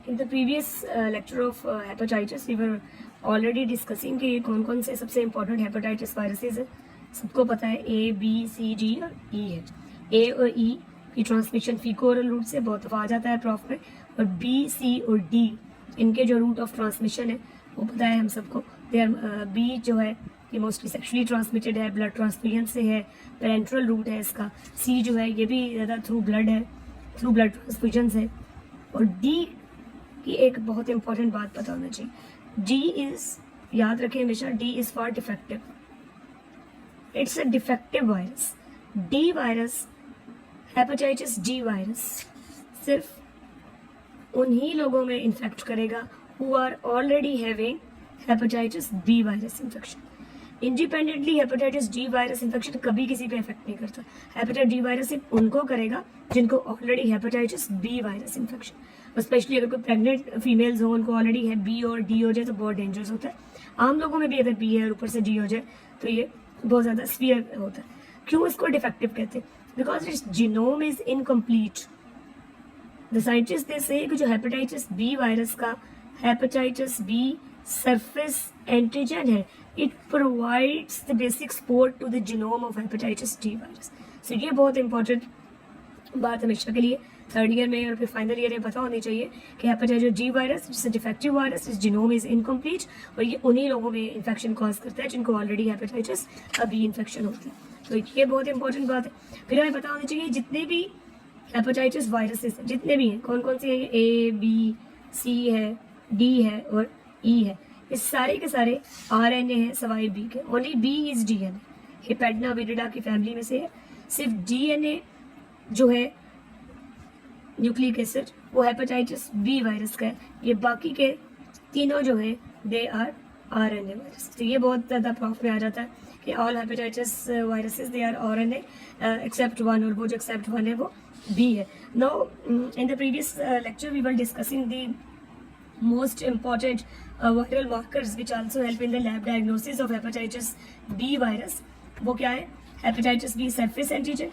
In the previous lecture of hepatitis, we were already discussing कि कौन कौन से सबसे important hepatitis viruses है. सबको पता है A, B, C, D और E है. A और E की ट्रांसमिशन फीको ओरल रूट से बहुत दफ़ा आ जाता है प्रॉफ में, और B, C और D इनके जो रूट ऑफ ट्रांसमिशन है वो पता है हम सबको. B जो है ये मोस्टली सेक्शुअली ट्रांसमिटेड है, ब्लड ट्रांसफ्यूजन से है, पेरेंट्रल रूट है इसका. C जो है ये भी ज़्यादा थ्रू ब्लड है, थ्रू ब्लड ट्रांसफ्यूजन से. और D की एक बहुत इंपॉर्टेंट बात पता होना चाहिए. D इज, याद रखें हमेशा, D is for defective. It's a defective virus. D virus, hepatitis D virus सिर्फ उन्हीं लोगों में इन्फेक्ट करेगा who are already having hepatitis B virus infection. Independently hepatitis D virus infection कभी किसी पे इफेक्ट नहीं करता. हेपेटाइटिस D वायरस सिर्फ उनको करेगा जिनको already hepatitis B virus infection. और स्पेशली अगर कोई प्रेग्नेंट फीमेल्स हो, उनको ऑलरेडी है B और D हो जाए तो बहुत डेंजरस होता है. आम लोगों में भी अगर B है और ऊपर से D हो जाए तो ये बहुत ज़्यादा सीवियर होता है. क्यों इसको डिफेक्टिव कहते हैं? Because it's genome is incomplete. The scientist they से कि जो हेपेटाइटिस B वायरस का हेपेटाइटिस B सरफेस एंटीजन है, it provides the basic support to the genome of hepatitis D virus. So ये बहुत इंपॉर्टेंट बात हमेशा के लिए थर्ड ईयर में और फिर फाइनल ईयर में पता होनी चाहिए कि hepatitis D virus it's a defective virus, इस जीनोम इज इनकम्प्लीट, और ये उन्हीं लोगों में इन्फेक्शन कॉज करता है जिनको ऑलरेडी हेपेटाइटिस B इन्फेक्शन होती है. तो ये बहुत इंपॉर्टेंट बात है. फिर हमें पता होना चाहिए जितने भी हेपेटाइटिस वायरसेस हैं, जितने भी हैं, कौन कौन से हैं, A, B, C है, D है और E है. इस सारे के सारे RNA है सवाई B के. Only B is DNA. हेपेडना विरिडा की फैमिली में से है. सिर्फ DNA जो है न्यूक्लिक एसिड वो हेपेटाइटिस B वायरस का है. ये बाकी के तीनों जो है दे आर RNA वायरस. तो ये बहुत ज़्यादा प्रॉफ में आ जाता है कि all hepatitis viruses they are RNA except one, और वो जो एक्सेप्ट वन है वो B है. Now in the previous lecture we were discussing the most important viral markers which also help in the lab diagnosis of hepatitis B virus. वो क्या है? hepatitis B surface antigen,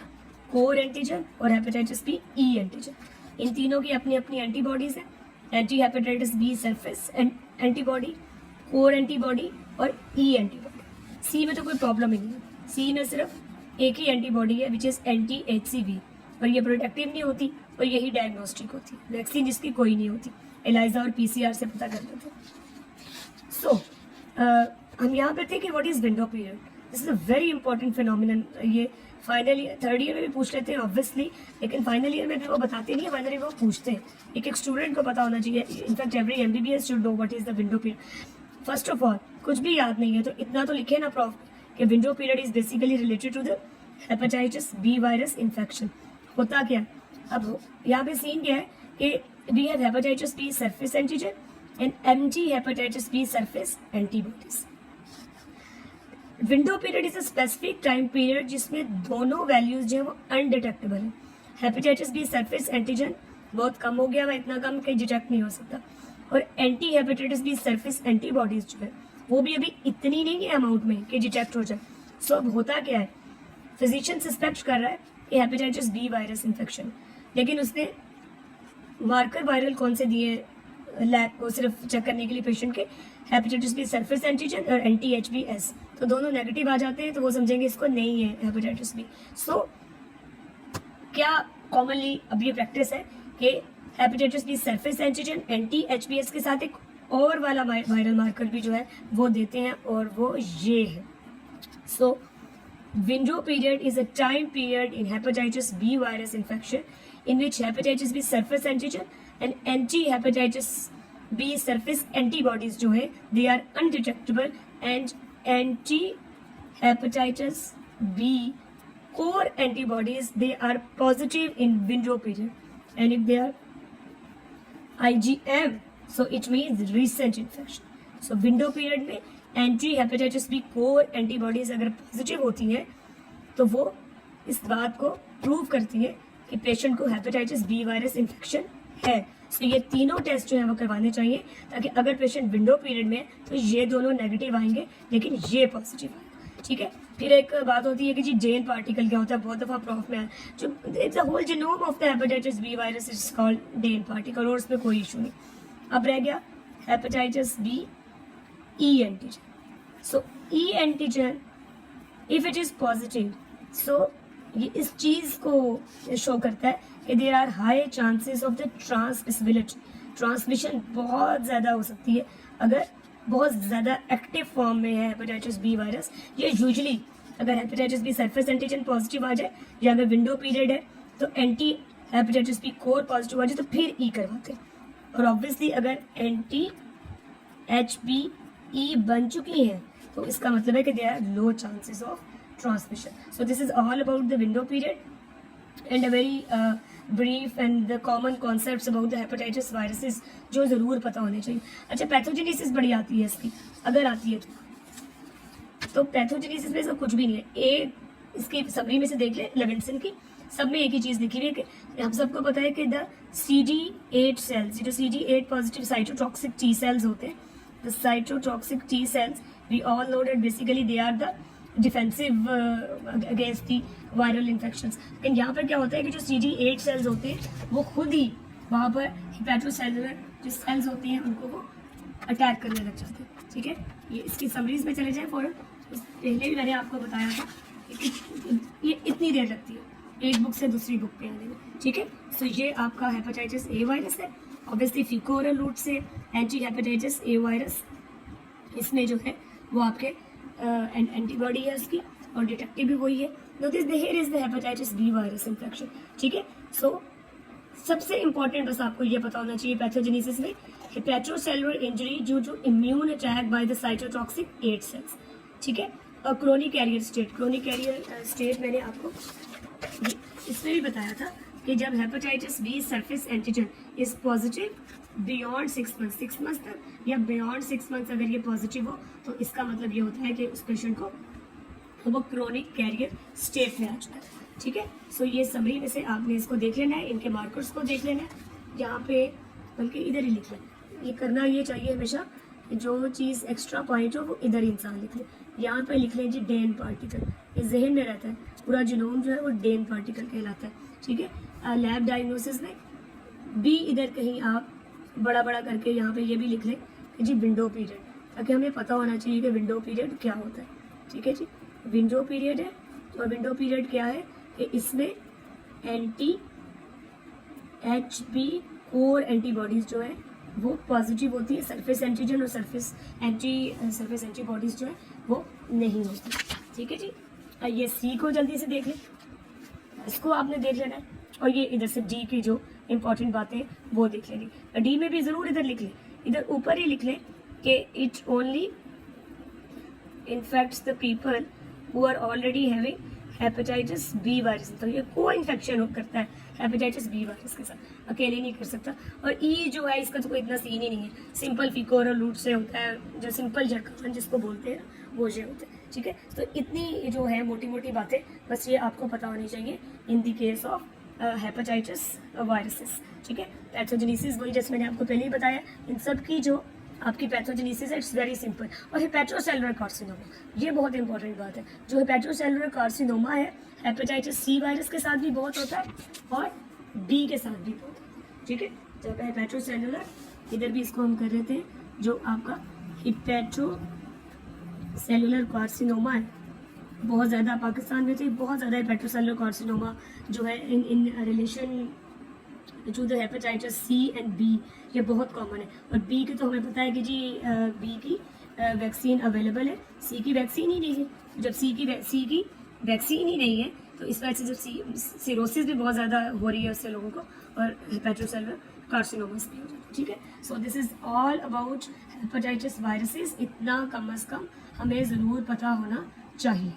core antigen और hepatitis B E antigen. इन तीनों की अपनी अपनी antibodies है. Anti hepatitis B surface antibody, core antibody और E एंटीबॉडी. C में तो कोई प्रॉब्लम ही नहीं है. C में सिर्फ एक ही एंटीबॉडी है विच इज एंटी HCV, और ये प्रोटेक्टिव नहीं होती और यही डायग्नोस्टिक होती है. वैक्सीन जिसकी कोई नहीं होती, एलाइजा और PCR से पता कर लेते. सो हम यहाँ पे थे कि what is window period. This is a very important phenomenon. ये फाइनल ईयर, थर्ड ईयर में भी पूछ लेते हैं ऑब्वियसली, लेकिन फाइनल ईयर में भी वो बताते नहीं है, फाइनल ईयर में वो पूछते हैं. एक स्टूडेंट को पता होना चाहिए. In fact every MBBS should know what is the window period. First of all कुछ भी याद नहीं है तो इतना तो लिखे ना प्रॉफ कि window period is basically related to the hepatitis B virus infection. होता क्या है? अब यहाँ पे सीन क्या है कि we have hepatitis B surface antigen and MG hepatitis B surface antibodies. Window period is a specific time period जिसमें दोनों वैल्यूज जो है वो अनडिटेक्टेबल है. हेपेटाइटिस B सरफेस एंटीजन बहुत कम हो गया है, इतना कम कि डिटेक्ट नहीं हो सकता, और anti hepatitis B surface antibodies जो है वो भी अभी इतनी नहीं है अमाउंट में कि डिटेक्ट हो जाए. सो अब होता क्या है, फिजिशियन सस्पेक्ट कर रहा है कि हेपेटाइटिस B वायरस इन्फेक्शन, लेकिन उसने मार्कर वायरल कौन से दिए लैब को सिर्फ चेक करने के लिए पेशेंट के, हेपेटाइटिस B सरफेस एंटीजन और एंटी HBs, तो दोनों नेगेटिव आ जाते हैं तो वो समझेंगे इसको नहीं है हेपेटाइटिस B. सो क्या कॉमनली अब ये प्रैक्टिस है कि hepatitis B surface antigen anti HBs के साथ एक और वाला वायरल मार्कर भी जो है वो देते हैं, और वो ये है. सो window period is a time period in hepatitis B virus infection in which hepatitis B surface antigen and anti-hepatitis B surface antibodies जो है they are undetectable, and anti-hepatitis B core antibodies they are positive in window period, and if they are IgM so it means recent infection. So window period में anti hepatitis B core antibodies अगर positive होती हैं तो वो इस बात को prove करती है कि पेशेंट को हेपेटाइटिस B वायरस इन्फेक्शन है. सो ये तीनों टेस्ट जो है वो करवाने चाहिए ताकि अगर पेशेंट विंडो पीरियड में तो ये दोनों नेगेटिव आएंगे लेकिन ये पॉजिटिव आएगा. ठीक है. फिर एक बात होती है कि जी जेन पार्टिकल क्या होता है, बहुत दफ़ा प्रॉफ में है जो it's the whole genome of the hepatitis B virus is called Dane particle, और उसमें कोई इशू नहीं. अब रह गया hepatitis B E antigen. So E antigen if it is positive, so ये इस चीज को शो करता है कि there are high chances of the transmissibility, transmission बहुत ज़्यादा हो सकती है अगर बहुत ज़्यादा एक्टिव फॉर्म में है हेपेटाइटिस बी वायरस। ये यूजुअली अगर hepatitis B surface antigen positive आ जाए या अगर विंडो पीरियड है तो anti hepatitis B core positive आ जाए तो फिर ई करवाते हैं। और ऑब्वियसली अगर एंटी HBE बन चुकी है तो इसका मतलब है कि there are low chances of transmission. So this is all about the window period and a very brief and the common concepts about the hepatitis viruses जो ज़रूर पता होने चाहिए। अच्छा, पैथोजेनेसिस बड़ी आती है इसकी, अगर आती है तो पैथोजेनेसिस में इसका कुछ भी नहीं है। एक इसकी समरी में से देख ले लेविंसन की, सब में एक ही चीज़ लिखी हुई है कि हम सबको पता है कि द CD8 सेल्स, जो CD8 positive cytotoxic T cells होते हैं, the cytotoxic T cells we all know that basically they are the defensive against the viral infections. लेकिन यहाँ पर क्या होता है कि जो CD8 सेल्स होते हैं वो खुद ही वहाँ पर हिपैटोसेलुलर जो सेल्स होती हैं उनको वो अटैक करने लग जाते हैं। ठीक है, ये इसकी समरीज में चले जाएं फौरन। पहले भी मैंने आपको बताया था कि ये इतनी देर लगती है एक बुक से दूसरी बुक पे आने में। ठीक है, तो ये आपका हेपेटाइटिस ए वायरस है, ऑब्वियसली फीकोरल रूट से एंटी हेपेटाइटिस ए वायरस, इसमें जो है वो आपके एंटीबॉडी है उसकी और डिटेक्टिव भी वही है। Notice here is the hepatitis B virus infection. ठीक है, सो सबसे इंपॉर्टेंट बस आपको ये पता होना चाहिए पैथोजेनेसिस में hepatocellular injury due to immune attack by the cytotoxic 8 cells. ठीक है, और chronic carrier state, chronic carrier state मैंने आपको इसमें भी बताया था कि जब hepatitis B surface antigen is positive beyond 6 months, 6 months तक या बियॉन्ड 6 मंथ्स अगर ये पॉजिटिव हो तो इसका मतलब ये होता है कि उस पेशेंट को वो क्रोनिक कैरियर स्टेट में आ चुका है। ठीक है, सो ये समरी में से आपने इसको देख लेना है, इनके मार्कर्स को देख लेना है यहाँ पे, बल्कि इधर ही लिख लें। ये करना ये चाहिए हमेशा, जो चीज़ एक्स्ट्रा पॉइंट हो वो इधर इंसान लिख ले। यहाँ पे लिख लें जी डेन पार्टिकल, ये जहन में रहता है, पूरा जिनोम जो है वो डेन पार्टिकल कहलाता है। ठीक है, लैब डायग्नोसिस में बी इधर कहीं आप बड़ा बड़ा करके यहाँ पे ये भी लिख लें कि जी विंडो पीरियड, ताकि हमें पता होना चाहिए कि विंडो पीरियड क्या होता है। ठीक है जी, विंडो पीरियड है और विंडो पीरियड क्या है कि इसमें एंटी HB कोर एंटीबॉडीज जो है वो पॉजिटिव होती है, सरफेस एंटीजन और सरफेस एंटीबॉडीज जो है वो नहीं होती। ठीक है जी, ये सी को जल्दी से देख लें, इसको आपने देख लेना है, और ये इधर से डी की जो इंपॉर्टेंट बातें वो देख लेनी। डी में भी ज़रूर इधर लिख लें, इधर ऊपर ही लिख लें कि it only infects the people who are already having hepatitis B virus. तो ये को इन्फेक्शन करता है हेपेटाइटिस बी वायरस के साथ, अकेले नहीं कर सकता। और ई जो है इसका तो कोई इतना सीन ही नहीं है, सिंपल फीकोरल रूट से होता है, जो सिंपल झटका जिसको बोलते हैं वो ये होता है। ठीक है, तो इतनी जो है मोटी मोटी बातें बस ये आपको पता होनी चाहिए in the case of hepatitis viruses. ठीक है, पैथोजेनेसिस वही जैसे मैंने आपको पहले ही बताया, इन सब की जो आपकी पैथोजेनेसिस है इट्स वेरी सिंपल। और हेपेटोसेलुलर कार्सिनोमा, ये बहुत इंपॉर्टेंट बात है, जो हेपेटोसेलुलर कार्सिनोमा है हेपेटाइटिस सी वायरस के साथ भी बहुत होता है और बी के साथ भी बहुत होता है। ठीक है, जब हेपेटोसेलुलर, इधर भी इसको हम कर रहे थे, जो आपका हेपेटोसेलुलर कार्सिनोमा है बहुत ज़्यादा पाकिस्तान में तो बहुत ज़्यादा हेपेटोसेलुलर कार्सिनोमा जो है इन रिलेशन जो the hepatitis C and B, ये बहुत कॉमन है। और बी की तो हमें पता है कि जी बी की वैक्सीन अवेलेबल है, सी की वैक्सीन ही नहीं है। जब सी की वैक्सीन ही नहीं है तो इस वजह से जब सिरोसिस भी बहुत ज़्यादा हो रही है उससे लोगों को, और हेपेटोसेलुलर कार्सिनोमास भी हो जाता है। ठीक है, so this is all about hepatitis viruses. इतना कम अज़ कम हमें ज़रूर पता होना चाहिए।